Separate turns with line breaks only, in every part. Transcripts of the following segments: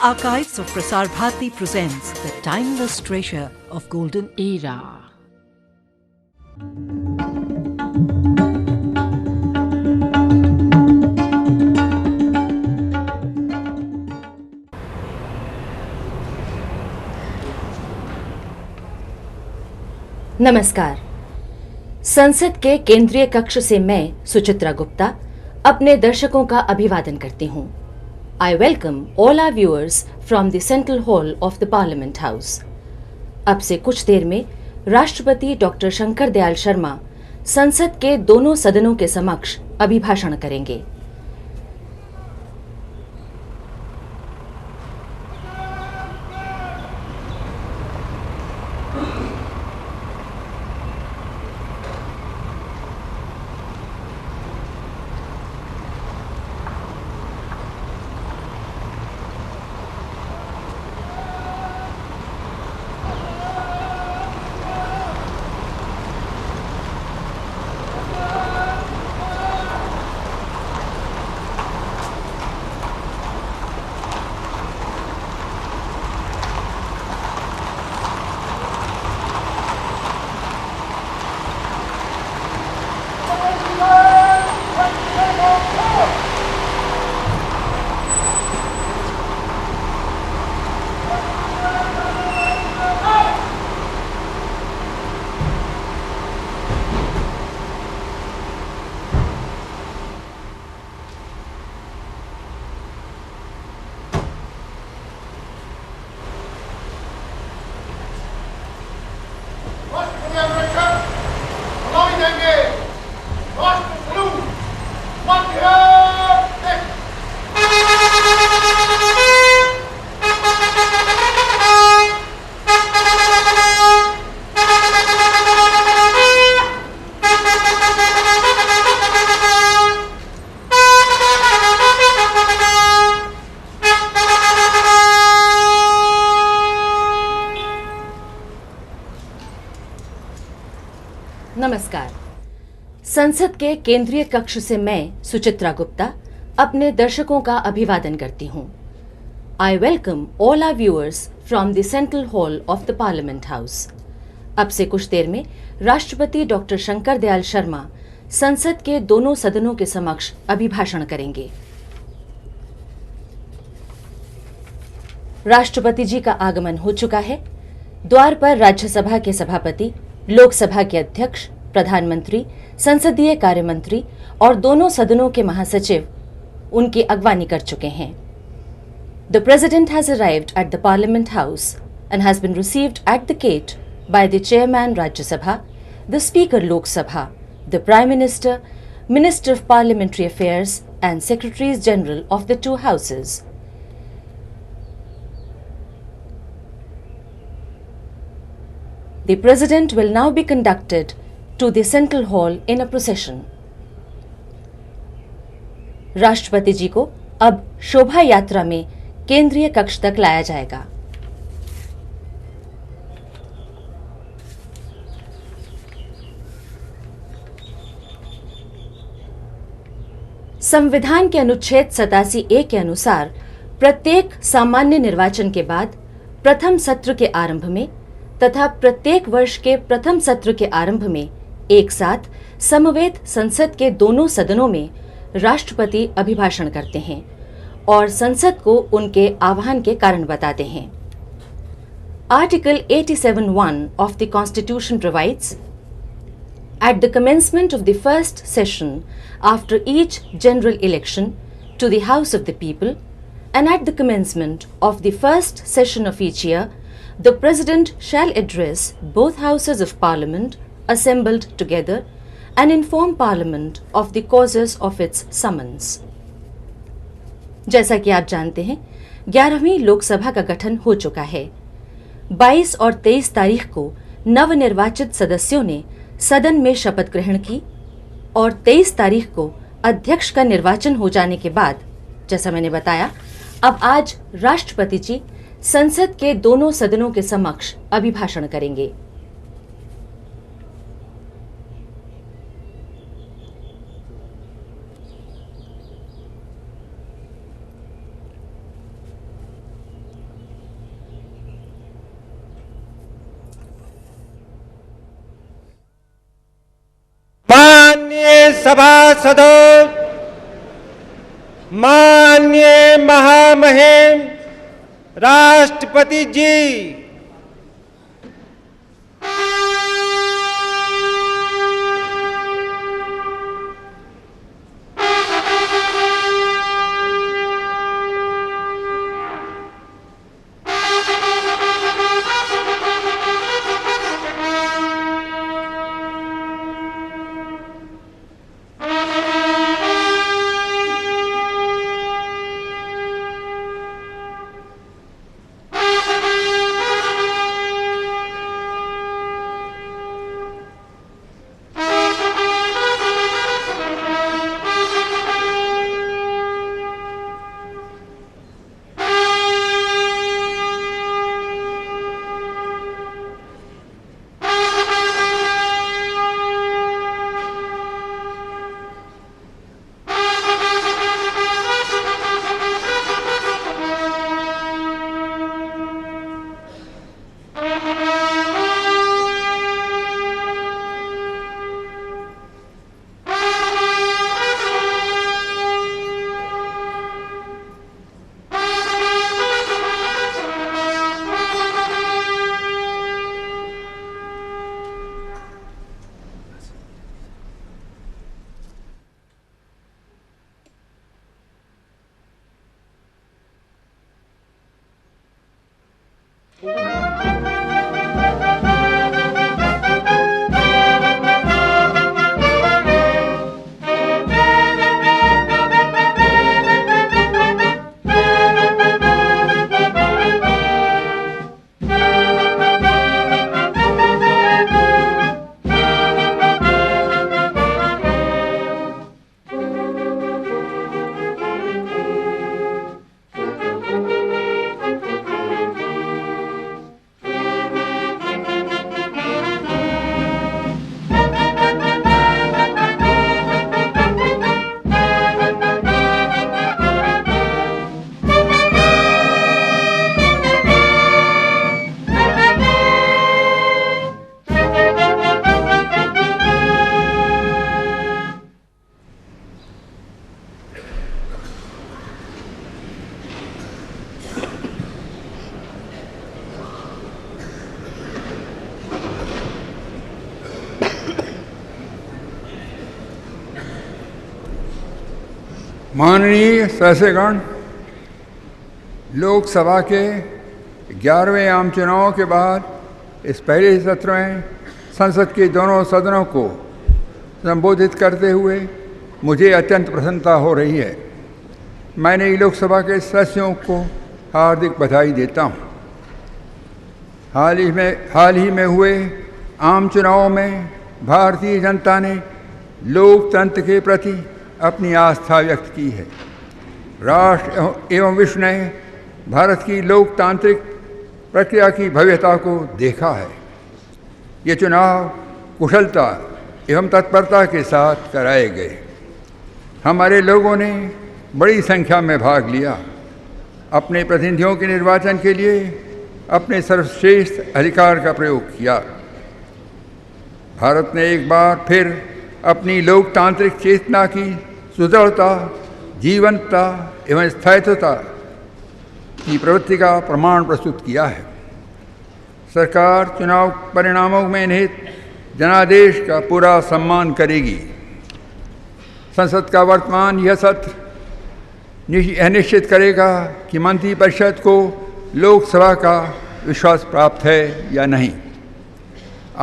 Archives of Prasar Bharati presents the timeless treasure of golden era.
नमस्कार। संसद के केंद्रीय कक्ष से मैं सुचित्रा गुप्ता अपने दर्शकों का अभिवादन करती हूँ। I welcome all our viewers from the Central Hall of the Parliament House. अब से कुछ देर में राष्ट्रपति डॉक्टर शंकर दयाल शर्मा संसद के दोनों सदनों के समक्ष अभिभाषण करेंगे। नमस्कार। संसद के केंद्रीय कक्ष से मैं सुचित्रा गुप्ता अपने दर्शकों का अभिवादन करती हूँ। I welcome all our viewers from the Central Hall of the Parliament House. अब से कुछ देर में राष्ट्रपति डॉक्टर शंकर दयाल शर्मा संसद के दोनों सदनों के समक्ष अभिभाषण करेंगे। राष्ट्रपति जी का आगमन हो चुका है। द्वार पर राज्यसभा के सभापति, लोकसभा के अध्यक्ष, प्रधानमंत्री, संसदीय कार्य मंत्री और दोनों सदनों के महासचिव उनकी अगवानी कर चुके हैं। The President has arrived at the Parliament House and has been received at the gate by the Chairman Rajya Sabha, the Speaker Lok Sabha, the Prime Minister, Minister of Parliamentary Affairs and Secretaries General of the two houses. The President will now be conducted to the Central Hall in a procession. राष्ट्रपति जी को अब शोभा यात्रा में केंद्रीय कक्ष तक लाया जाएगा। संविधान के अनुच्छेद 87A के अनुसार प्रत्येक सामान्य निर्वाचन के बाद प्रथम सत्र के आरंभ में तथा प्रत्येक वर्ष के प्रथम सत्र के आरंभ में एक साथ समवेत संसद के दोनों सदनों में राष्ट्रपति अभिभाषण करते हैं और संसद को उनके आह्वान के कारण बताते हैं। Article 87(1) of the Constitution provides, at the commencement of the first session after each general election to the House of the People and at the commencement of the first session of each year, the President shall address both Houses of Parliament assembled together and inform Parliament of the causes of its summons. जैसा कि आप जानते हैं, 11वीं लोकसभा का गठन हो चुका है। 22 और 23 तारीख को नवनिर्वाचित सदस्यों ने सदन में शपथ ग्रहण की और 23 तारीख को अध्यक्ष का निर्वाचन हो जाने के बाद, जैसा मैंने बताया, अब आज राष्ट्रपति जी संसद के दोनों सदनों के समक्ष अभिभाषण करेंगे।
सभासदों, माननीय महामहिम राष्ट्रपति जी,
माननीय सदस्यगण, लोकसभा के 11वें आम चुनाव के बाद इस पहले सत्र में संसद के दोनों सदनों को संबोधित करते हुए मुझे अत्यंत प्रसन्नता हो रही है। मैं नई लोकसभा के सदस्यों को हार्दिक बधाई देता हूँ। हाल ही में हुए आम चुनावों में भारतीय जनता ने लोकतंत्र के प्रति अपनी आस्था व्यक्त की है। राष्ट्र एवं विश्व ने भारत की लोकतांत्रिक प्रक्रिया की भव्यता को देखा है। ये चुनाव कुशलता एवं तत्परता के साथ कराए गए। हमारे लोगों ने बड़ी संख्या में भाग लिया। अपने प्रतिनिधियों के निर्वाचन के लिए अपने सर्वश्रेष्ठ अधिकार का प्रयोग किया। भारत ने एक बार फिर अपनी लोकतांत्रिक चेतना की सुदृढ़ता, जीवंतता एवं स्थायित्वता की प्रवृत्ति का प्रमाण प्रस्तुत किया है। सरकार चुनाव परिणामों में निहित जनादेश का पूरा सम्मान करेगी। संसद का वर्तमान यह सत्र यह निश्चित करेगा कि मंत्रिपरिषद को लोकसभा का विश्वास प्राप्त है या नहीं।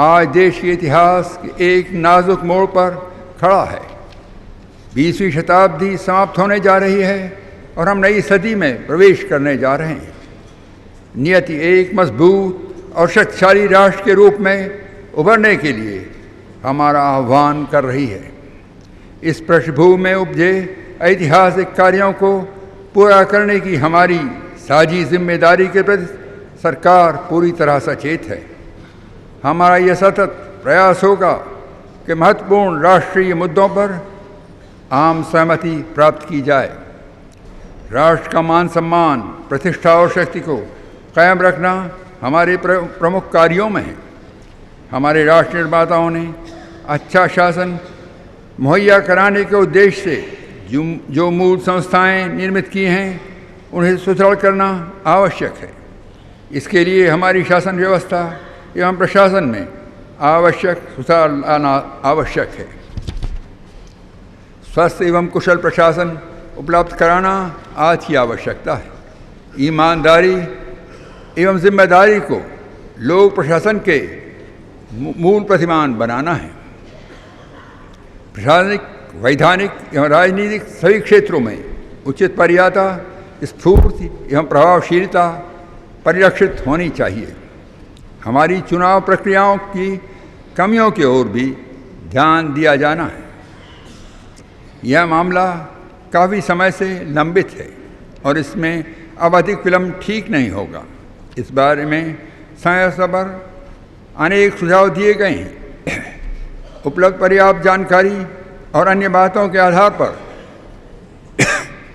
आज देश के इतिहास के एक नाजुक मोड़ पर खड़ा है। 20वीं शताब्दी समाप्त होने जा रही है और हम नई सदी में प्रवेश करने जा रहे हैं। नियति एक मजबूत और शक्तिशाली राष्ट्र के रूप में उभरने के लिए हमारा आह्वान कर रही है। इस पृष्ठभूमि में उपजे ऐतिहासिक कार्यों को पूरा करने की हमारी साझी जिम्मेदारी के प्रति सरकार पूरी तरह सचेत है। हमारा यह सतत प्रयास होगा कि महत्वपूर्ण राष्ट्रीय मुद्दों पर आम सहमति प्राप्त की जाए। राष्ट्र का मान सम्मान, प्रतिष्ठा और शक्ति को कायम रखना हमारे प्रमुख कार्यों में है। हमारे राष्ट्र निर्माताओं ने अच्छा शासन, मुहैया कराने के उद्देश्य से जो मूल संस्थाएं निर्मित की हैं उन्हें सुदृढ़ करना आवश्यक है। इसके लिए हमारी शासन व्यवस्था एवं प्रशासन में आवश्यक सुधार लाना आवश्यक है। स्वस्थ एवं कुशल प्रशासन उपलब्ध कराना आज की आवश्यकता है। ईमानदारी एवं जिम्मेदारी को लोक प्रशासन के मूल प्रतिमान बनाना है। प्रशासनिक, वैधानिक एवं राजनीतिक सभी क्षेत्रों में उचित मर्यादा, स्फूर्ति एवं प्रभावशीलता परिलक्षित होनी चाहिए। हमारी चुनाव प्रक्रियाओं की कमियों की ओर भी ध्यान दिया जाना है। यह मामला काफ़ी समय से लंबित है और इसमें अब अधिक विलंब ठीक नहीं होगा। इस बारे में समय पर अनेक सुझाव दिए गए हैं। उपलब्ध पर्याप्त जानकारी और अन्य बातों के आधार पर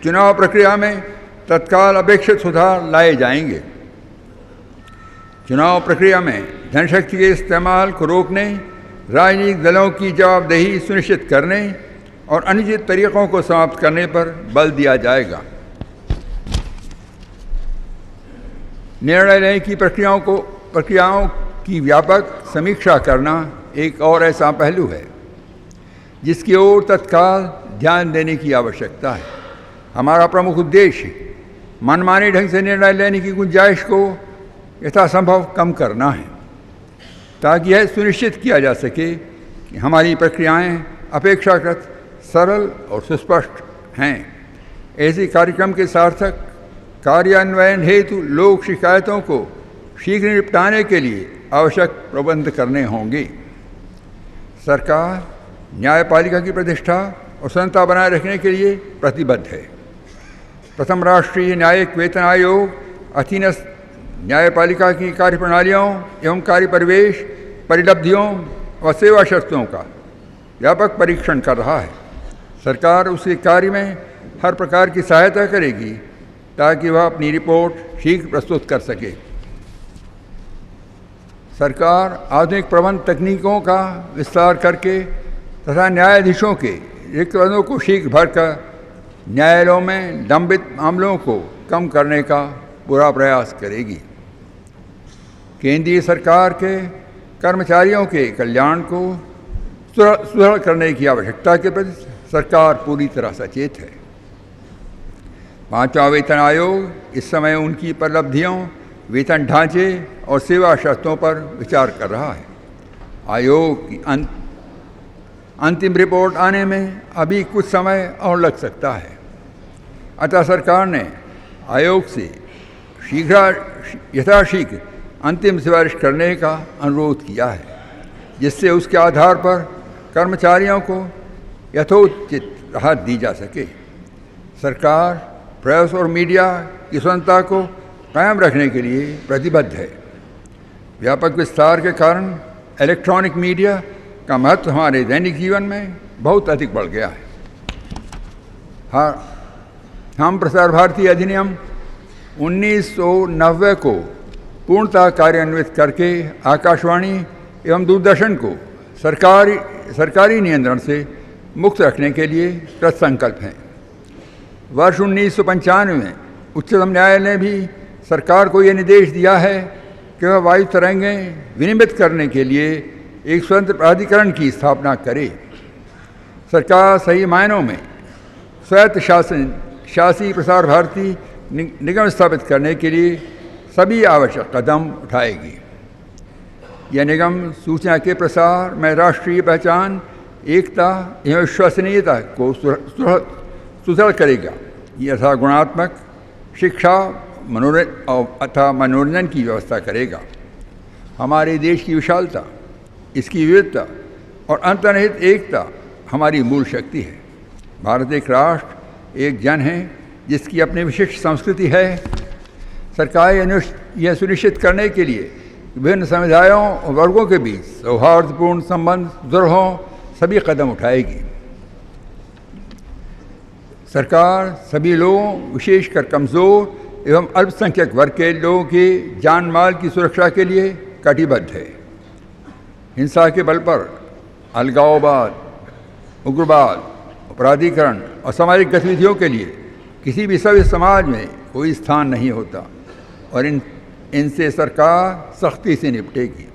चुनाव प्रक्रिया में तत्काल अपेक्षित सुधार लाए जाएंगे। चुनाव प्रक्रिया में जनशक्ति के इस्तेमाल को रोकने, राजनीतिक दलों की जवाबदेही सुनिश्चित करने और अनुचित तरीकों को समाप्त करने पर बल दिया जाएगा। निर्णय लेने की प्रक्रियाओं की व्यापक समीक्षा करना एक और ऐसा पहलू है जिसकी ओर तत्काल ध्यान देने की आवश्यकता है। हमारा प्रमुख उद्देश्य मनमाने ढंग से निर्णय लेने की गुंजाइश को यथासंभव कम करना है, ताकि यह सुनिश्चित किया जा सके कि हमारी प्रक्रियाएं अपेक्षाकृत सरल और सुस्पष्ट हैं। ऐसे कार्यक्रम के सार्थक कार्यान्वयन हेतु लोक शिकायतों को शीघ्र निपटाने के लिए आवश्यक प्रबंध करने होंगे। सरकार न्यायपालिका की प्रतिष्ठा और स्वतंत्रता बनाए रखने के लिए प्रतिबद्ध है। प्रथम राष्ट्रीय न्यायिक वेतन आयोग अधीनस्थ न्यायपालिका की कार्यप्रणालियों एवं कार्य परिवेश, परिलब्धियों व सेवा शर्तों का व्यापक परीक्षण कर रहा है। सरकार उसके कार्य में हर प्रकार की सहायता करेगी ताकि वह अपनी रिपोर्ट शीघ्र प्रस्तुत कर सके। सरकार आधुनिक प्रबंध तकनीकों का विस्तार करके तथा न्यायाधीशों के रिक्त पदों को शीघ्र भरकर न्यायालयों में लंबित मामलों को कम करने का पूरा प्रयास करेगी। केंद्रीय सरकार के कर्मचारियों के कल्याण को सुदृढ़ करने की आवश्यकता के प्रति सरकार पूरी तरह सचेत है। पांचवा वेतन आयोग इस समय उनकी उपलब्धियों, वेतन ढांचे और सेवा शर्तों पर विचार कर रहा है। आयोग की अंतिम रिपोर्ट आने में अभी कुछ समय और लग सकता है। अतः सरकार ने आयोग से यथाशीघ्र अंतिम सिफारिश करने का अनुरोध किया है, जिससे उसके आधार पर कर्मचारियों को यथोचित राहत दी जा सके। सरकार प्रेस और मीडिया की स्वतंत्रता को कायम रखने के लिए प्रतिबद्ध है। व्यापक विस्तार के कारण इलेक्ट्रॉनिक मीडिया का महत्व हमारे दैनिक जीवन में बहुत अधिक बढ़ गया है। हम प्रसार भारती अधिनियम 1990 को पूर्णतः कार्यान्वित करके आकाशवाणी एवं दूरदर्शन को सरकारी नियंत्रण से मुक्त रखने के लिए कृतसंकल्प हैं। वर्ष 1995 में उच्चतम न्यायालय ने भी सरकार को यह निर्देश दिया है कि वह वायु तरंगें विनियमित करने के लिए एक स्वतंत्र प्राधिकरण की स्थापना करे। सरकार सही मायनों में स्वायत्त शासी प्रसार भारती निगम स्थापित करने के लिए सभी आवश्यक कदम उठाएगी। यह निगम सूचना के प्रसार में राष्ट्रीय पहचान, एकता एवं विश्वसनीयता को सुदृढ़ करेगा। यह गुणात्मक शिक्षा अथवा मनोरंजन की व्यवस्था करेगा। हमारे देश की विशालता, इसकी विविधता और अंतर्निहित एकता हमारी मूल शक्ति है। भारत एक राष्ट्र, एक जन है जिसकी अपनी विशिष्ट संस्कृति है। सरकार यह सुनिश्चित करने के लिए विभिन्न समुदायों और वर्गों के बीच सौहार्दपूर्ण संबंध सुदृढ़ हों, सभी कदम उठाएगी। सरकार सभी लोगों, विशेषकर कमज़ोर एवं अल्पसंख्यक वर्ग के लोगों की जान माल की सुरक्षा के लिए कटिबद्ध है। हिंसा के बल पर अलगाववाद, उग्रवाद, अपराधीकरण और सामाजिक गतिविधियों के लिए किसी भी सभ्य समाज में कोई स्थान नहीं होता और इनसे सरकार सख्ती से निपटेगी।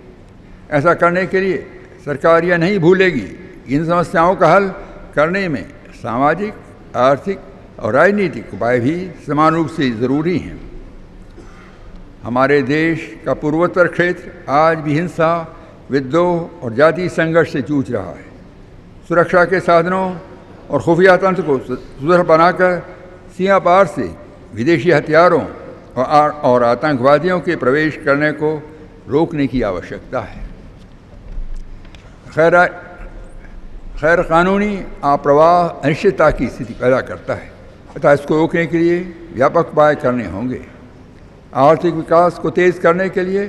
ऐसा करने के लिए सरकार यह नहीं भूलेगी इन समस्याओं का हल करने में सामाजिक, आर्थिक और राजनीतिक उपाय भी समान रूप से ज़रूरी हैं। हमारे देश का पूर्वोत्तर क्षेत्र आज भी हिंसा, विद्रोह और जातीय संघर्ष से जूझ रहा है। सुरक्षा के साधनों और खुफिया तंत्र को सुदृढ़ बनाकर सीमा पार से विदेशी हथियारों और आतंकवादियों के प्रवेश करने को रोकने की आवश्यकता है। खैर कानूनी आप्रवाह अनिश्चितता की स्थिति पैदा करता है तथा इसको रोकने के लिए व्यापक उपाय करने होंगे। आर्थिक विकास को तेज़ करने के लिए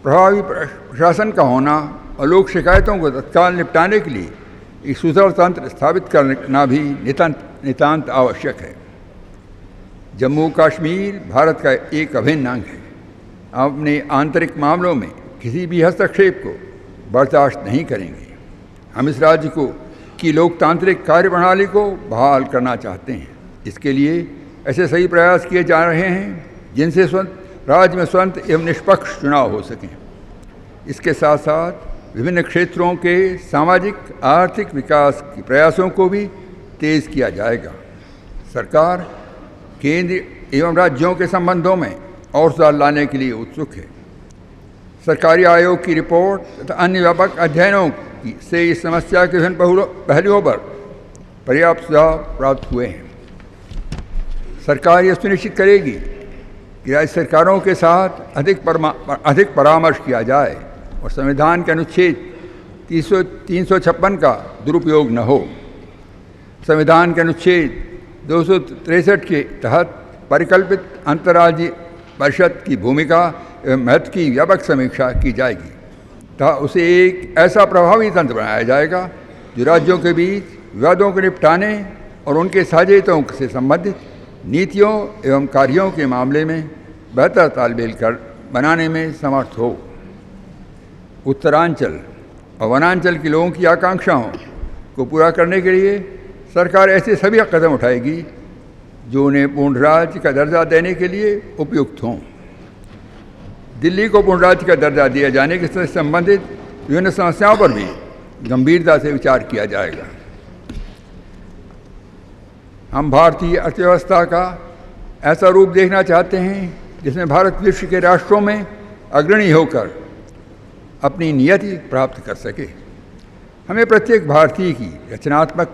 प्रभावी प्रशासन का होना और लोक शिकायतों को तत्काल निपटाने के लिए एक सुदृढ़ तंत्र स्थापित करना भी नितांत आवश्यक है। जम्मू कश्मीर भारत का एक अभिन्न अंग है। अपने आंतरिक मामलों में किसी भी हस्तक्षेप को बर्दाश्त नहीं करेंगे। हम इस राज्य की लोकतांत्रिक कार्यप्रणाली को बहाल करना चाहते हैं। इसके लिए ऐसे सही प्रयास किए जा रहे हैं जिनसे राज्य में स्वतंत्र एवं निष्पक्ष चुनाव हो सकें। इसके साथ साथ विभिन्न क्षेत्रों के सामाजिक आर्थिक विकास के प्रयासों को भी तेज़ किया जाएगा। सरकार केंद्र एवं राज्यों के संबंधों में और सुधार लाने के लिए उत्सुक है। सरकारी आयोग की रिपोर्ट तथा अन्य व्यापक अध्ययनों से इस समस्या के विभिन्न पहलुओं पर पर्याप्त सुझाव प्राप्त हुए हैं। सरकार यह सुनिश्चित करेगी कि राज्य सरकारों के साथ अधिक परामर्श किया जाए और संविधान के अनुच्छेद 356 का दुरुपयोग न हो। संविधान के अनुच्छेद 263 के तहत परिकल्पित अंतर्राज्यीय परिषद की भूमिका एवं महत्व की व्यापक समीक्षा की जाएगी तथा उसे एक ऐसा प्रभावी तंत्र बनाया जाएगा जो राज्यों के बीच विवादों को निपटाने और उनके साझेदारों से संबंधित नीतियों एवं कार्यों के मामले में बेहतर तालमेल बनाने में समर्थ हो। उत्तरांचल और वनांचल के लोगों की आकांक्षाओं को पूरा करने के लिए सरकार ऐसे सभी कदम उठाएगी जो उन्हें पूर्ण राज्य का दर्जा देने के लिए उपयुक्त हों। दिल्ली को पूर्ण राज्य का दर्जा दिए जाने के साथ संबंधित विभिन्न समस्याओं पर भी गंभीरता से विचार किया जाएगा। हम भारतीय अर्थव्यवस्था का ऐसा रूप देखना चाहते हैं जिसमें भारत विश्व के राष्ट्रों में अग्रणी होकर अपनी नियति प्राप्त कर सके। हमें प्रत्येक भारतीय की रचनात्मक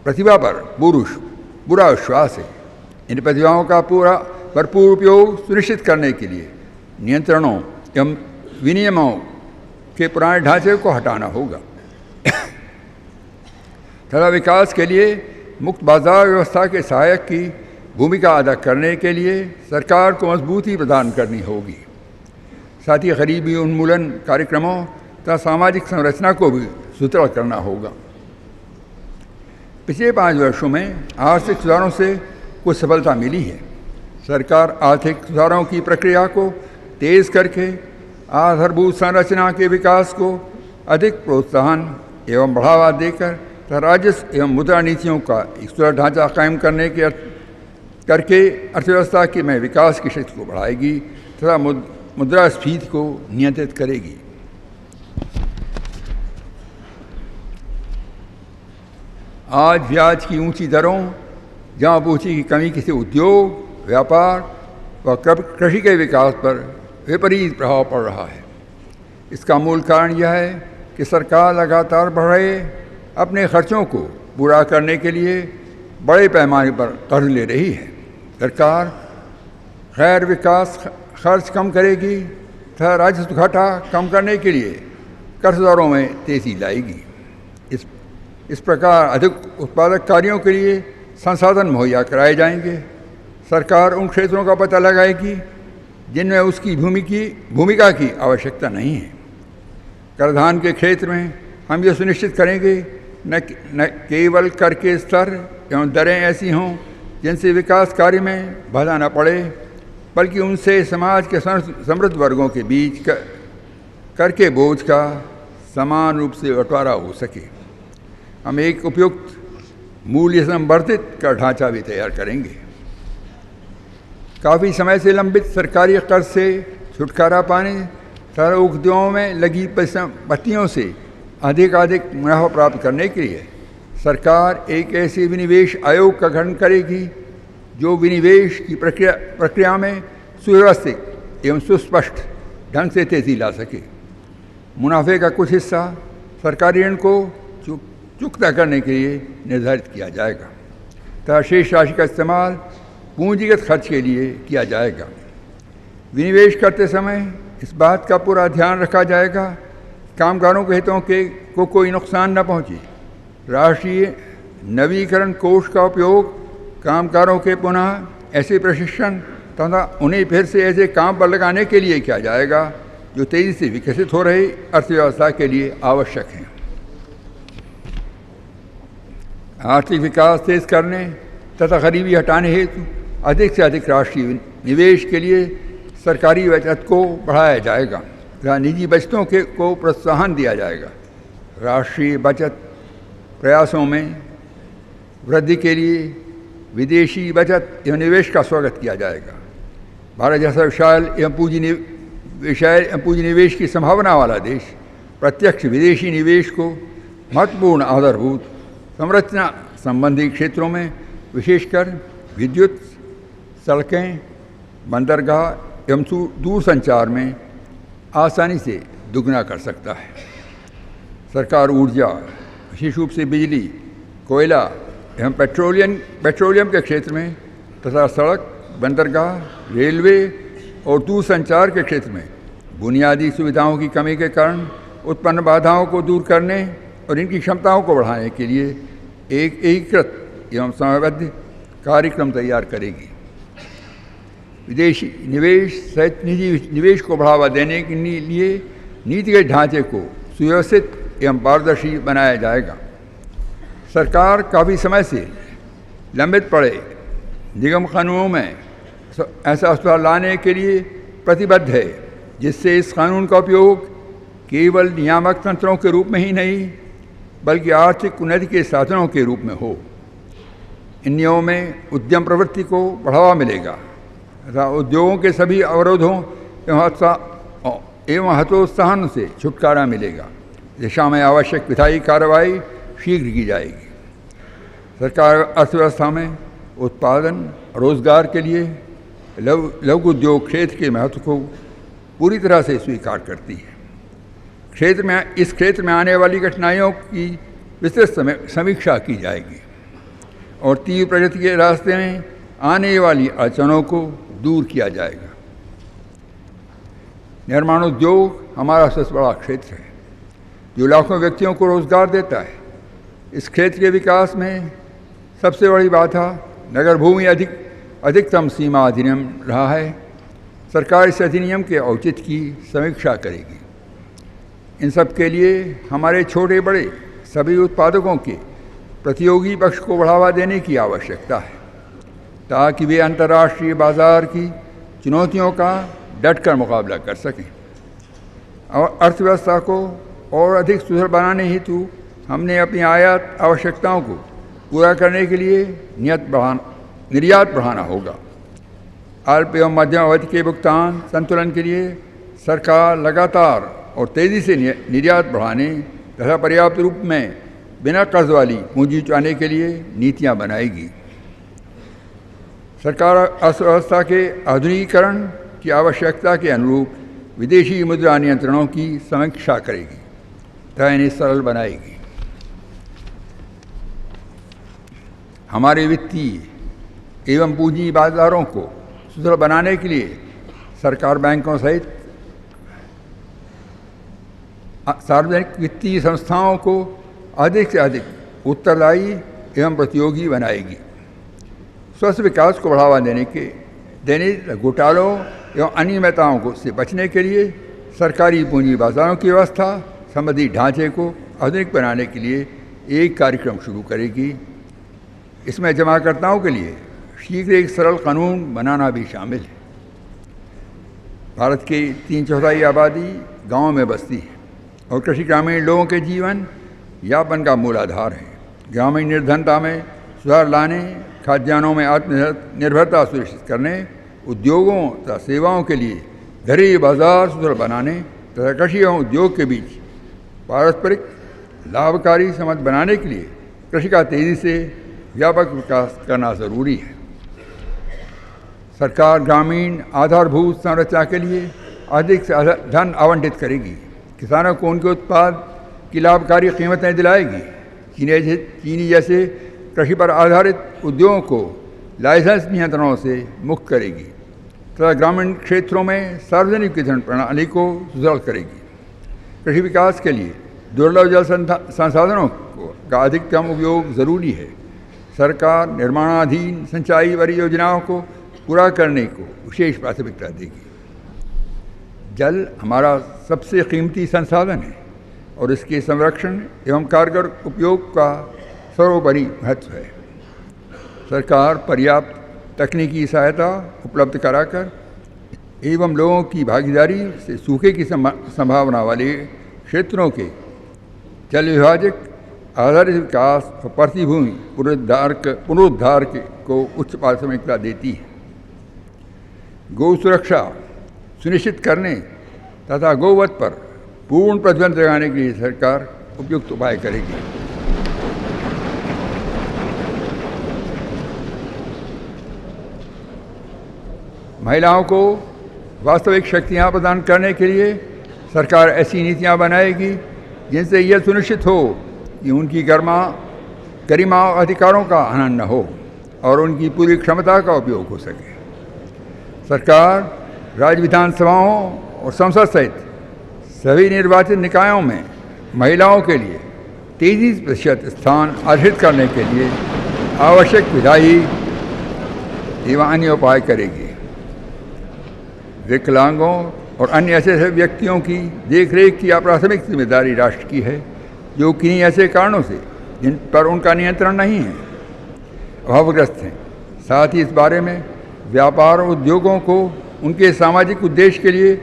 प्रतिभा पर पूरा विश्वास है। इन प्रतिभाओं का भरपूर उपयोग सुनिश्चित करने के लिए नियंत्रणों एवं विनियमों के पुराने ढांचे को हटाना होगा तथा विकास के लिए मुक्त बाजार व्यवस्था के सहायक की भूमिका अदा करने के लिए सरकार को मजबूती प्रदान करनी होगी। साथ ही गरीबी उन्मूलन कार्यक्रमों तथा सामाजिक संरचना को भी सुदृढ़ करना होगा। पिछले 5 वर्षों में आर्थिक सुधारों से कुछ सफलता मिली है। सरकार आर्थिक सुधारों की प्रक्रिया को तेज़ करके आधारभूत संरचना के विकास को अधिक प्रोत्साहन एवं बढ़ावा देकर तथा राजस्व एवं मुद्रा नीतियों का एक सुदृढ़ ढांचा कायम करके अर्थव्यवस्था के में विकास की शक्ति को बढ़ाएगी तथा मुद्रास्फीति को नियंत्रित करेगी। आज ब्याज की ऊंची दरों, जमा पूंजी की कमी से उद्योग, व्यापार व कृषि के विकास पर विपरीत प्रभाव पड़ रहा है। इसका मूल कारण यह है कि सरकार लगातार बढ़ रहे अपने खर्चों को पूरा करने के लिए बड़े पैमाने पर कर्ज ले रही है। सरकार गैर विकास खर्च कम करेगी तथा राजस्व घाटा कम करने के लिए कर्ज दरों में तेज़ी लाएगी। इस प्रकार अधिक उत्पादक कार्यों के लिए संसाधन मुहैया कराए जाएंगे। सरकार उन क्षेत्रों का पता लगाएगी जिनमें उसकी भूमिका की आवश्यकता नहीं है। कराधान के क्षेत्र में हम ये सुनिश्चित करेंगे न केवल कर के स्तर एवं दरें ऐसी हों जिनसे विकास कार्य में बाधा न पड़े, बल्कि उनसे समाज के समृद्ध वर्गों के बीच कर के बोझ का समान रूप से बंटवारा हो सके। हम एक उपयुक्त मूल्य संवर्धित कर ढांचा भी तैयार करेंगे। काफ़ी समय से लंबित सरकारी कर्ज से छुटकारा पाने तथा उद्योगों में लगी परिसंपत्तियों से अधिक मुनाफा प्राप्त करने के लिए सरकार एक ऐसे विनिवेश आयोग का गठन करेगी जो विनिवेश की प्रक्रिया में सुव्यवस्थित एवं सुस्पष्ट ढंग से तेजी ला सके। मुनाफे का कुछ हिस्सा सरकारी ऋण को चुकता करने के लिए निर्धारित किया जाएगा तथा शेष राशि का इस्तेमाल पूंजीगत खर्च के लिए किया जाएगा। विनिवेश करते समय इस बात का पूरा ध्यान रखा जाएगा कामगारों के हितों को कोई नुकसान न पहुंचे। राष्ट्रीय नवीकरण कोष का उपयोग कामगारों के पुनः ऐसे प्रशिक्षण तथा उन्हें फिर से ऐसे काम पर लगाने के लिए किया जाएगा जो तेज़ी से विकसित हो रही अर्थव्यवस्था के लिए आवश्यक हैं। आर्थिक विकास तेज करने तथा गरीबी हटाने हेतु अधिक से अधिक राष्ट्रीय निवेश के लिए सरकारी बचत को बढ़ाया जाएगा तथा निजी बचतों को प्रोत्साहन दिया जाएगा। राष्ट्रीय बचत प्रयासों में वृद्धि के लिए विदेशी बचत एवं निवेश का स्वागत किया जाएगा। भारत जैसा विशाल एवं पूंजी निवेश की संभावना वाला देश प्रत्यक्ष विदेशी निवेश को महत्वपूर्ण आधारभूत संरचना संबंधी क्षेत्रों में विशेषकर विद्युत, सड़कें, बंदरगाह एवं दूरसंचार में आसानी से दुगना कर सकता है। सरकार ऊर्जा, विशेष रूप से बिजली, कोयला एवं पेट्रोलियम के क्षेत्र में तथा सड़क, बंदरगाह, रेलवे और दूरसंचार के क्षेत्र में बुनियादी सुविधाओं की कमी के कारण उत्पन्न बाधाओं को दूर करने और इनकी क्षमताओं को बढ़ाने के लिए एक एकीकृत एवं समयबद्ध कार्यक्रम तैयार करेगी। विदेशी निवेश सहित निजी निवेश को बढ़ावा देने के लिए नीतिगत ढांचे को सुव्यवस्थित एवं पारदर्शी बनाया जाएगा। सरकार काफ़ी समय से लंबित पड़े निगम कानूनों में ऐसा सुधार लाने के लिए प्रतिबद्ध है जिससे इस कानून का उपयोग केवल नियामक तंत्रों के रूप में ही नहीं बल्कि आर्थिक उन्नति के साधनों के रूप में हो। इन नियमों में उद्यम प्रवृत्ति को बढ़ावा मिलेगा तथा उद्योगों के सभी अवरोधों एवं हतोत्साहन से छुटकारा मिलेगा। दिशा में आवश्यक विधायी कार्रवाई शीघ्र की जाएगी। सरकार अर्थव्यवस्था में उत्पादन रोजगार के लिए लघु उद्योग क्षेत्र के महत्व को पूरी तरह से स्वीकार करती है। इस क्षेत्र में आने वाली कठिनाइयों की विस्तृत समीक्षा की जाएगी और तीव्र प्रगति के रास्ते में आने वाली अड़चनों को दूर किया जाएगा। निर्माण उद्योग हमारा सबसे बड़ा क्षेत्र है जो लाखों व्यक्तियों को रोजगार देता है। इस क्षेत्र के विकास में सबसे बड़ी बाधा नगर भूमि अधिकतम सीमा अधिनियम रहा है। सरकार इस अधिनियम के औचित्य की समीक्षा करेगी। इन सब के लिए हमारे छोटे बड़े सभी उत्पादकों के प्रतियोगी पक्ष को बढ़ावा देने की आवश्यकता है ताकि वे अंतर्राष्ट्रीय बाजार की चुनौतियों का डटकर मुकाबला कर सकें। और अर्थव्यवस्था को और अधिक सुदृढ़ बनाने हेतु हमने अपनी आयात आवश्यकताओं को पूरा करने के लिए निर्यात बढ़ाना होगा। अल्प एवं मध्यम अवधि के भुगतान संतुलन के लिए सरकार लगातार और तेज़ी से निर्यात बढ़ाने तथा पर्याप्त रूप में बिना कर्ज वाली पूंजी जुटाने के लिए नीतियां बनाएगी। सरकार अर्थव्यवस्था के आधुनिकीकरण की आवश्यकता के अनुरूप विदेशी मुद्रा नियंत्रणों की समीक्षा करेगी तथा इन्हें सरल बनाएगी। हमारे वित्तीय एवं पूंजी बाजारों को सुदृढ़ बनाने के लिए सरकार बैंकों सहित सार्वजनिक वित्तीय संस्थाओं को अधिक से अधिक उत्तरदायी एवं प्रतियोगी बनाएगी। स्वस्थ विकास को बढ़ावा देने घोटालों एवं अनियमितताओं से बचने के लिए सरकारी पूंजी बाजारों की व्यवस्था संबंधी ढांचे को आधुनिक बनाने के लिए एक कार्यक्रम शुरू करेगी। इसमें जमाकर्ताओं के लिए शीघ्र एक सरल कानून बनाना भी शामिल है। भारत की 3/4 आबादी गाँव में बसती है और कृषि ग्रामीण लोगों के जीवन यापन का मूल आधार है। ग्रामीण निर्धनता में सुधार लाने, खाद्यान्नों में आत्मनिर्भरता सुनिश्चित करने, उद्योगों तथा सेवाओं के लिए घरेलू बाजार सुदृढ़ बनाने तथा कृषि एवं उद्योग के बीच पारस्परिक लाभकारी समझ बनाने के लिए कृषि का तेजी से व्यापक विकास करना जरूरी है। सरकार ग्रामीण आधारभूत संरचना के लिए अधिक से अधिक धन आवंटित करेगी, किसानों को उनके उत्पाद की लाभकारी कीमतें दिलाएगी, चीनी जैसे कृषि पर आधारित उद्योगों को लाइसेंस नियंत्रणों से मुक्त करेगी तथा ग्रामीण क्षेत्रों में सार्वजनिक वितरण प्रणाली को सुदृढ़ करेगी। कृषि विकास के लिए दुर्लभ जल संसाधनों का अधिकतम उपयोग जरूरी है। सरकार निर्माणाधीन सिंचाई परियोजनाओं को पूरा करने को विशेष प्राथमिकता देगी। जल हमारा सबसे कीमती संसाधन है और इसके संरक्षण एवं कारगर उपयोग का सर्वोपरि महत्व है। सरकार पर्याप्त तकनीकी सहायता उपलब्ध कराकर एवं लोगों की भागीदारी से सूखे की संभावना वाले क्षेत्रों के जल विभाजक आधारित विकास और प्रतिभूमि पुनरुद्धार को उच्च प्राथमिकता देती है। गौ सुरक्षा सुनिश्चित करने तथा गौवध पर पूर्ण प्रतिबंध लगाने के लिए सरकार उपयुक्त उपाय करेगी। महिलाओं को वास्तविक शक्तियां प्रदान करने के लिए सरकार ऐसी नीतियां बनाएगी जिनसे यह सुनिश्चित हो कि उनकी गरिमा और अधिकारों का हनन न हो और उनकी पूरी क्षमता का उपयोग हो सके। सरकार राज्य विधानसभाओं और संसद सहित सभी निर्वाचित निकायों में महिलाओं के लिए 33% स्थान अर्जित करने के लिए आवश्यक विधायी एवं अन्य उपाय करेगी। विकलांगों और अन्य ऐसे व्यक्तियों की देखरेख की प्राथमिक जिम्मेदारी राष्ट्र की है जो किन्हीं ऐसे कारणों से जिन पर उनका नियंत्रण नहीं है अभावग्रस्त हैं। साथ ही इस बारे में व्यापार और उद्योगों को उनके सामाजिक उद्देश्य के लिए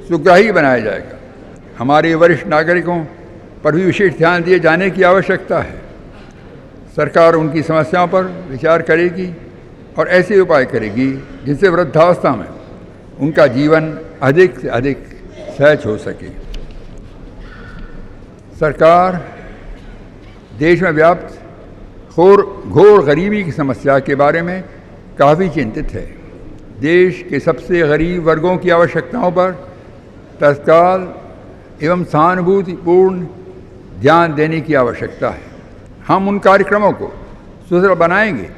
सुग्राही बनाया जाएगा। हमारे वरिष्ठ नागरिकों पर भी विशेष ध्यान दिए जाने की आवश्यकता है। सरकार उनकी समस्याओं पर विचार करेगी और ऐसे उपाय करेगी जिनसे वृद्धावस्था में उनका जीवन अधिक से अधिक सहज हो सके। सरकार देश में व्याप्त घोर गरीबी की समस्या के बारे में काफ़ी चिंतित है। देश के सबसे गरीब वर्गों की आवश्यकताओं पर तत्काल एवं सहानुभूतिपूर्ण ध्यान देने की आवश्यकता है। हम उन कार्यक्रमों को सुदृढ़ बनाएंगे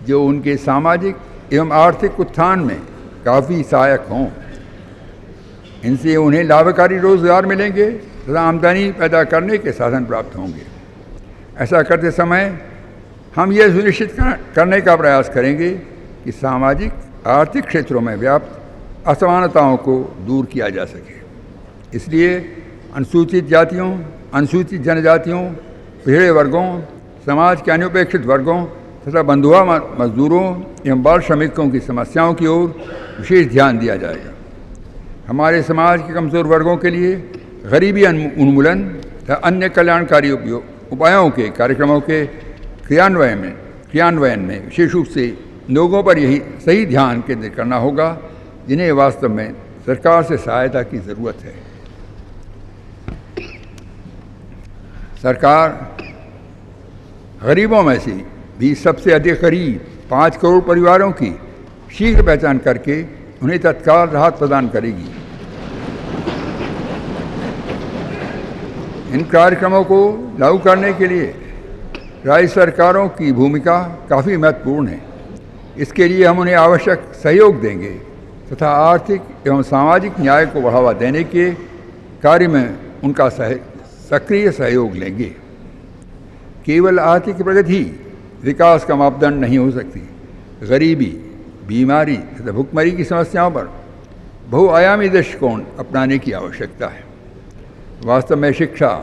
जो उनके सामाजिक एवं आर्थिक उत्थान में काफ़ी सहायक हों। इनसे उन्हें लाभकारी रोजगार मिलेंगे तथा आमदनी पैदा करने के साधन प्राप्त होंगे। ऐसा करते समय हम यह सुनिश्चित करने का प्रयास करेंगे कि सामाजिक आर्थिक क्षेत्रों में व्याप्त असमानताओं को दूर किया जा सके। इसलिए अनुसूचित जातियों, अनुसूचित जनजातियों, पिछड़े वर्गों, समाज के अनुपेक्षित वर्गों तथा बंधुआ मजदूरों एवं बाल श्रमिकों की समस्याओं की ओर विशेष ध्यान दिया जाएगा। हमारे समाज के कमज़ोर वर्गों के लिए गरीबी उन्मूलन तथा अन्य कल्याणकारी उपायों के कार्यक्रमों के क्रियान्वयन में विशेष रूप से लोगों पर यही सही ध्यान केंद्रित करना होगा जिन्हें वास्तव में सरकार से सहायता की ज़रूरत है। सरकार गरीबों में से भी सबसे अधिक करीब 5 करोड़ परिवारों की शीघ्र पहचान करके उन्हें तत्काल राहत प्रदान करेगी। इन कार्यक्रमों को लागू करने के लिए राज्य सरकारों की भूमिका काफ़ी महत्वपूर्ण है। इसके लिए हम उन्हें आवश्यक सहयोग देंगे तथा आर्थिक एवं सामाजिक न्याय को बढ़ावा देने के कार्य में उनका सक्रिय सहयोग लेंगे। केवल आर्थिक प्रगति ही विकास का मापदंड नहीं हो सकती। गरीबी, बीमारी तथा भुखमरी की समस्याओं पर बहुआयामी दृष्टिकोण अपनाने की आवश्यकता है। वास्तव में शिक्षा,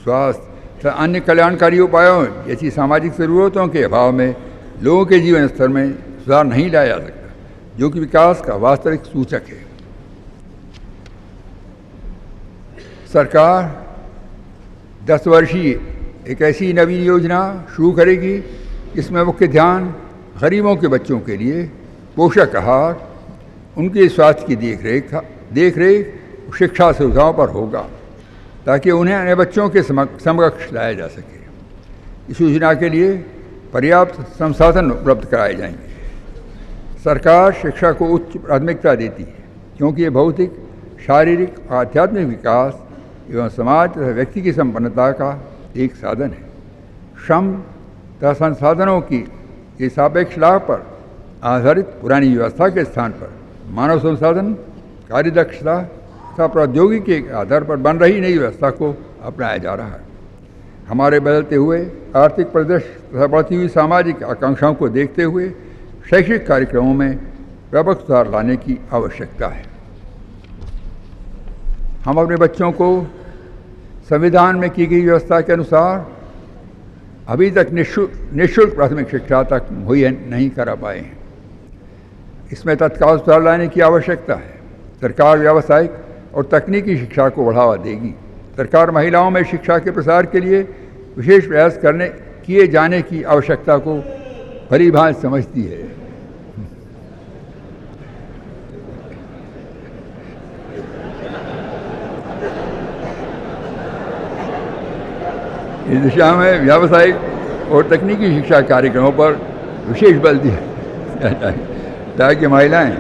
स्वास्थ्य तथा अन्य कल्याणकारी उपायों जैसी सामाजिक ज़रूरतों के अभाव में लोगों के जीवन स्तर में सुधार नहीं लाया जा सकता, जो कि विकास का वास्तविक सूचक है। सरकार 10 वर्षीय एक ऐसी नवीन योजना शुरू करेगी जिसमें मुख्य ध्यान गरीबों के बच्चों के लिए पोषक आहार, उनके स्वास्थ्य की देखरेख शिक्षा सुविधाओं पर होगा, ताकि उन्हें अन्य बच्चों के समकक्ष लाया जा सके। इस योजना के लिए पर्याप्त संसाधन उपलब्ध कराए जाएंगे। सरकार शिक्षा को उच्च प्राथमिकता देती है, क्योंकि ये भौतिक, शारीरिक और आध्यात्मिक विकास एवं समाज तथा व्यक्ति की संपन्नता का एक साधन है। श्रम तथा संसाधनों की ये सापेक्ष लाभ पर आधारित पुरानी व्यवस्था के स्थान पर मानव संसाधन, कार्यदक्षता तथा प्रौद्योगिकी के आधार पर बन रही नई व्यवस्था को अपनाया जा रहा है। हमारे बदलते हुए आर्थिक परिदृश्य तथा बढ़ती हुई सामाजिक आकांक्षाओं को देखते हुए शैक्षिक कार्यक्रमों में व्यापक सुधार लाने की आवश्यकता है। हम अपने बच्चों को संविधान में की गई व्यवस्था के अनुसार अभी तक निःशुल्क प्राथमिक शिक्षा तक मुहैया नहीं करा पाए हैं। इसमें तत्काल सुधार लाने की आवश्यकता है। सरकार व्यावसायिक और तकनीकी शिक्षा को बढ़ावा देगी। सरकार महिलाओं में शिक्षा के प्रसार के लिए विशेष प्रयास किए जाने की आवश्यकता को भली भांति समझती है। इस दिशा में व्यावसायिक और तकनीकी शिक्षा कार्यक्रमों पर विशेष बल दिया जाए, ताकि महिलाएं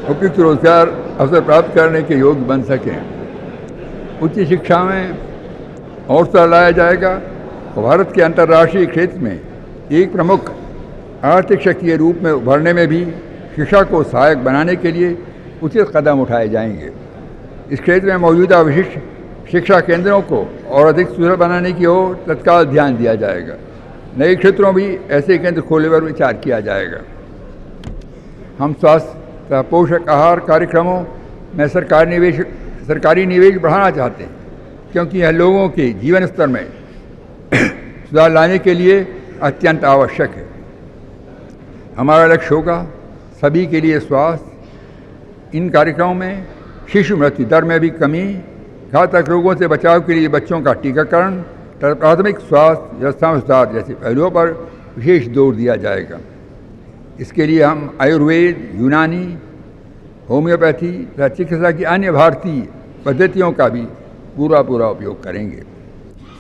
उपयुक्त रोजगार अवसर प्राप्त करने के योग्य बन सकें। उच्च शिक्षा में और सुधार लाया जाएगा और भारत के अंतर्राष्ट्रीय क्षेत्र में एक प्रमुख आर्थिक शक्ति के रूप में उभरने में भी शिक्षा को सहायक बनाने के लिए उचित कदम उठाए जाएंगे। इस क्षेत्र में मौजूदा विशिष्ट शिक्षा केंद्रों को और अधिक सुदृढ़ बनाने की ओर तत्काल ध्यान दिया जाएगा। नए क्षेत्रों भी ऐसे केंद्र खोलने पर विचार किया जाएगा। हम स्वास्थ्य तथा पोषक आहार कार्यक्रमों में सरकारी निवेश बढ़ाना चाहते हैं, क्योंकि यह लोगों के जीवन स्तर में सुधार लाने के लिए अत्यंत आवश्यक है। हमारा लक्ष्य होगा सभी के लिए स्वास्थ्य। इन कार्यक्रमों में शिशु मृत्यु दर में भी कमी, घातक रोगों से बचाव के लिए बच्चों का टीकाकरण तथा प्राथमिक स्वास्थ्य व्यवस्था में सुधार जैसे पहलुओं पर विशेष जोर दिया जाएगा। इसके लिए हम आयुर्वेद, यूनानी, होम्योपैथी तथा चिकित्सा की अन्य भारतीय पद्धतियों का भी पूरा उपयोग करेंगे।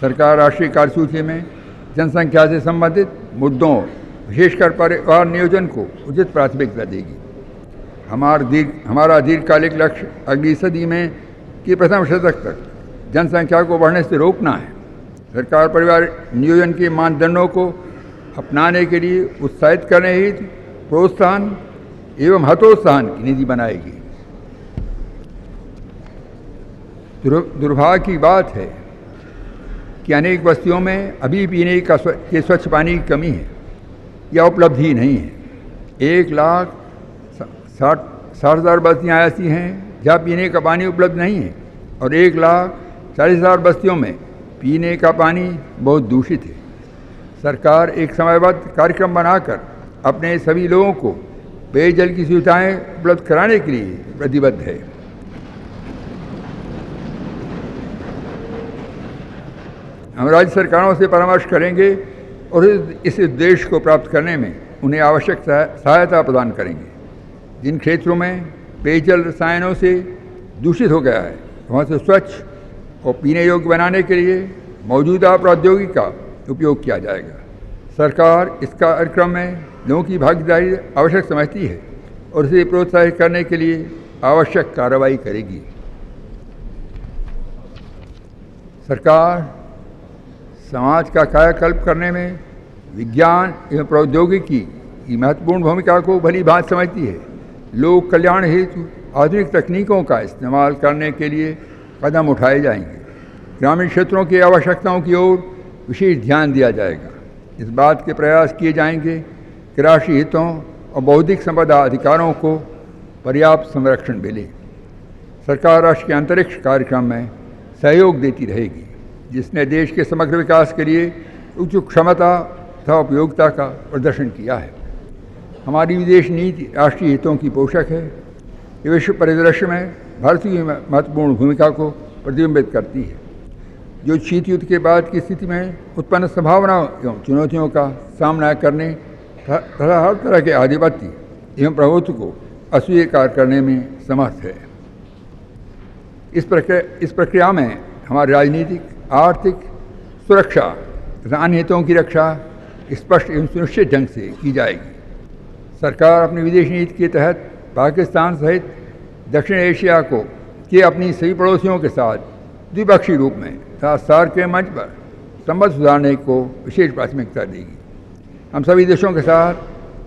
सरकार राष्ट्रीय कार्यसूची में जनसंख्या से संबंधित मुद्दों, विशेषकर परिवार नियोजन को उचित प्राथमिकता देगी। हमारा दीर्घकालिक लक्ष्य अगली सदी में कि प्रथम शतक तक जनसंख्या को बढ़ने से रोकना है। सरकार परिवार नियोजन के मानदंडों को अपनाने के लिए उत्साहित करने हेतु प्रोत्साहन एवं हतोत्साहन की नीति बनाएगी। दुर्भाग्य की बात है कि अनेक बस्तियों में अभी पीने के स्वच्छ पानी की कमी है या उपलब्धि नहीं है। 1,60,000 बस्तियाँ ऐसी हैं जहाँ पीने का पानी उपलब्ध नहीं है और 1,40,000 बस्तियों में पीने का पानी बहुत दूषित है। सरकार एक समयबद्ध कार्यक्रम बनाकर अपने सभी लोगों को पेयजल की सुविधाएं उपलब्ध कराने के लिए प्रतिबद्ध है। हम राज्य सरकारों से परामर्श करेंगे और इस उद्देश्य को प्राप्त करने में उन्हें आवश्यक सहायता प्रदान करेंगे। जिन क्षेत्रों में पेयजल रसायनों से दूषित हो गया है वहाँ से स्वच्छ और पीने योग्य बनाने के लिए मौजूदा प्रौद्योगिकी का उपयोग किया जाएगा। सरकार इस कार्यक्रम में लोगों की भागीदारी आवश्यक समझती है और इसे प्रोत्साहित करने के लिए आवश्यक कार्रवाई करेगी। सरकार समाज का कायाकल्प करने में विज्ञान एवं प्रौद्योगिकी की महत्वपूर्ण भूमिका को भली भांति समझती है। लोक कल्याण हेतु आधुनिक तकनीकों का इस्तेमाल करने के लिए कदम उठाए जाएंगे। ग्रामीण क्षेत्रों की आवश्यकताओं की ओर विशेष ध्यान दिया जाएगा। इस बात के प्रयास किए जाएंगे कि राष्ट्रीय हितों और बौद्धिक संपदा अधिकारों को पर्याप्त संरक्षण मिले। सरकार राष्ट्र के अंतरिक्ष कार्यक्रम में सहयोग देती रहेगी, जिसने देश के समग्र विकास के लिए उच्च क्षमता तथा उपयोगिता का प्रदर्शन किया है। हमारी विदेश नीति राष्ट्रीय हितों की पोषक है। ये विश्व परिदृश्य में भारत की महत्वपूर्ण भूमिका को प्रतिबिंबित करती है। जो शीत युद्ध के बाद की स्थिति में उत्पन्न संभावनाओं एवं चुनौतियों का सामना करने तथा हर तरह के आधिपत्य एवं प्रभुत्व को अस्वीकार करने में समर्थ है। इस प्रक्रिया में हमारी राजनीतिक, आर्थिक सुरक्षा तथा अन्य हितों की रक्षा स्पष्ट एवं सुनिश्चित ढंग से की जाएगी। सरकार अपनी विदेश नीति के तहत पाकिस्तान सहित दक्षिण एशिया को के अपनी सभी पड़ोसियों के साथ द्विपक्षीय रूप में तथा सार्क के मंच पर संबंध सुधारने को विशेष प्राथमिकता देगी। हम सभी देशों के साथ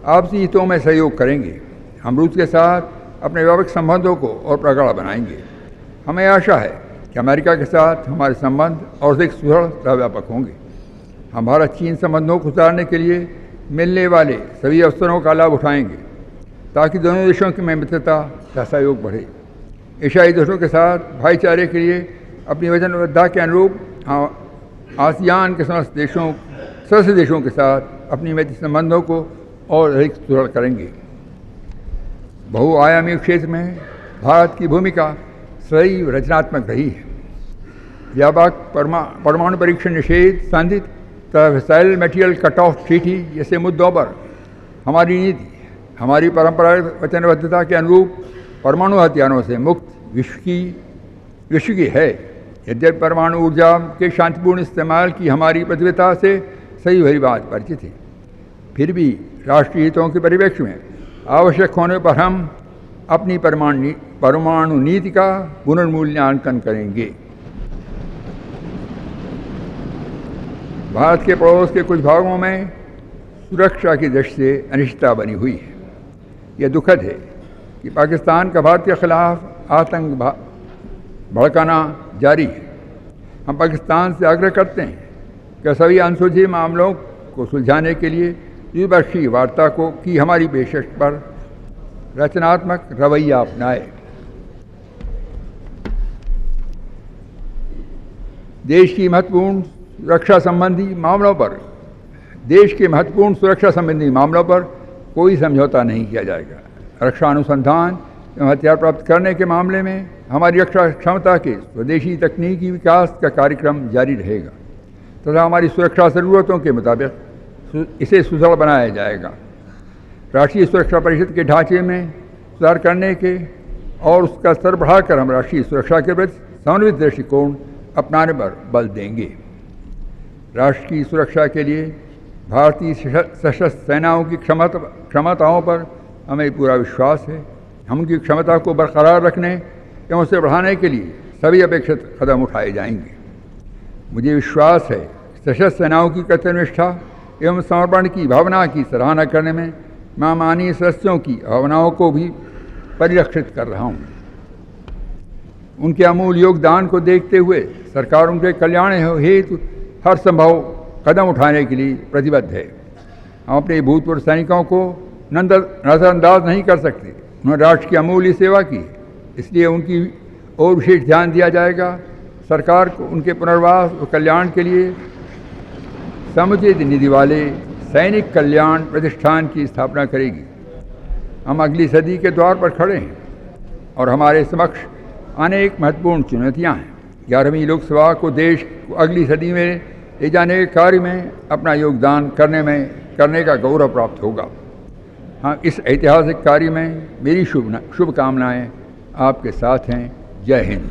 आपसी हितों में सहयोग करेंगे। हम रूस के साथ अपने व्यापक संबंधों को और प्रगाढ़ बनाएंगे। हमें आशा है कि अमेरिका के साथ हमारे संबंध और अधिक सुदृढ़ तथा व्यापक होंगे। हम भारत चीन संबंधों को सुधारने के लिए मिलने वाले सभी अवसरों का लाभ उठाएंगे ताकि दोनों देशों की मित्रता तथा सहयोग बढ़े। एशियाई देशों के साथ भाईचारे के लिए अपनी वचनबद्धता के अनुरूप आसियान के समस्त सदस्य देशों के साथ अपनी मैत्री संबंधों को और अधिक सुदृढ़ करेंगे। बहुआयामी क्षेत्र में भारत की भूमिका सदैव रचनात्मक रही है। व्यापक परमाणु परीक्षण निषेध संधि तथा fissile material cut off treaty जैसे मुद्दों पर हमारी नीति हमारी परंपरागत वचनबद्धता के अनुरूप परमाणु हथियारों से मुक्त विश्व की है। यद्यपि परमाणु ऊर्जा के शांतिपूर्ण इस्तेमाल की हमारी प्रतिबद्धता से सही भली बात परिचित है, फिर भी राष्ट्रीय हितों के परिप्रेक्ष्य में आवश्यक होने पर हम अपनी परमाणु नीति का पुनर्मूल्यांकन करेंगे। भारत के पड़ोस के कुछ भागों में सुरक्षा की दृष्टि से अनिश्चितता बनी हुई है। यह दुखद है कि पाकिस्तान का भारत के खिलाफ आतंक भड़काना जारी है। हम पाकिस्तान से आग्रह करते हैं कि सभी अनसुलझे मामलों को सुलझाने के लिए द्विपक्षीय वार्ता की हमारी पेशकश पर रचनात्मक रवैया अपनाए। देश की महत्वपूर्ण सुरक्षा संबंधी मामलों पर कोई समझौता नहीं किया जाएगा। रक्षा अनुसंधान एवं हथियार प्राप्त करने के मामले में हमारी रक्षा क्षमता के स्वदेशी तकनीकी विकास का कार्यक्रम जारी रहेगा तथा हमारी सुरक्षा ज़रूरतों के मुताबिक इसे सुदृढ़ बनाया जाएगा। राष्ट्रीय सुरक्षा परिषद के ढांचे में सुधार करने के और उसका स्तर बढ़ाकर हम राष्ट्रीय सुरक्षा के प्रति समन्वित दृष्टिकोण अपनाने पर बल देंगे। राष्ट्र की सुरक्षा के लिए भारतीय सशस्त्र सेनाओं की क्षमताओं पर हमें पूरा विश्वास है। हम उनकी क्षमता को बरकरार रखने एवं उसे बढ़ाने के लिए सभी अपेक्षित कदम उठाए जाएंगे। मुझे विश्वास है कि सशस्त्र सेनाओं की कर्तव्यनिष्ठा एवं समर्पण की भावना की सराहना करने में मैं माननीय सदस्यों की भावनाओं को भी परिलक्षित कर रहा हूँ। उनके अमूल्य योगदान को देखते हुए सरकार उनके कल्याण हेतु हर संभव कदम उठाने के लिए प्रतिबद्ध है। हम अपने भूतपूर्व सैनिकों को नज़रअंदाज नहीं कर सकते। उन्होंने राष्ट्र की अमूल्य सेवा की, इसलिए उनकी ओर विशेष ध्यान दिया जाएगा। सरकार को उनके पुनर्वास और कल्याण के लिए समुचित निधि वाले सैनिक कल्याण प्रतिष्ठान की स्थापना करेगी। हम अगली सदी के द्वार पर खड़े हैं और हमारे समक्ष अनेक महत्वपूर्ण चुनौतियां हैं। 11वीं लोकसभा को देश को अगली सदी में ले जाने के कार्य में अपना योगदान करने का गौरव प्राप्त होगा। हाँ, इस ऐतिहासिक कार्य में मेरी शुभकामनाएं आपके साथ हैं। जय हिंद।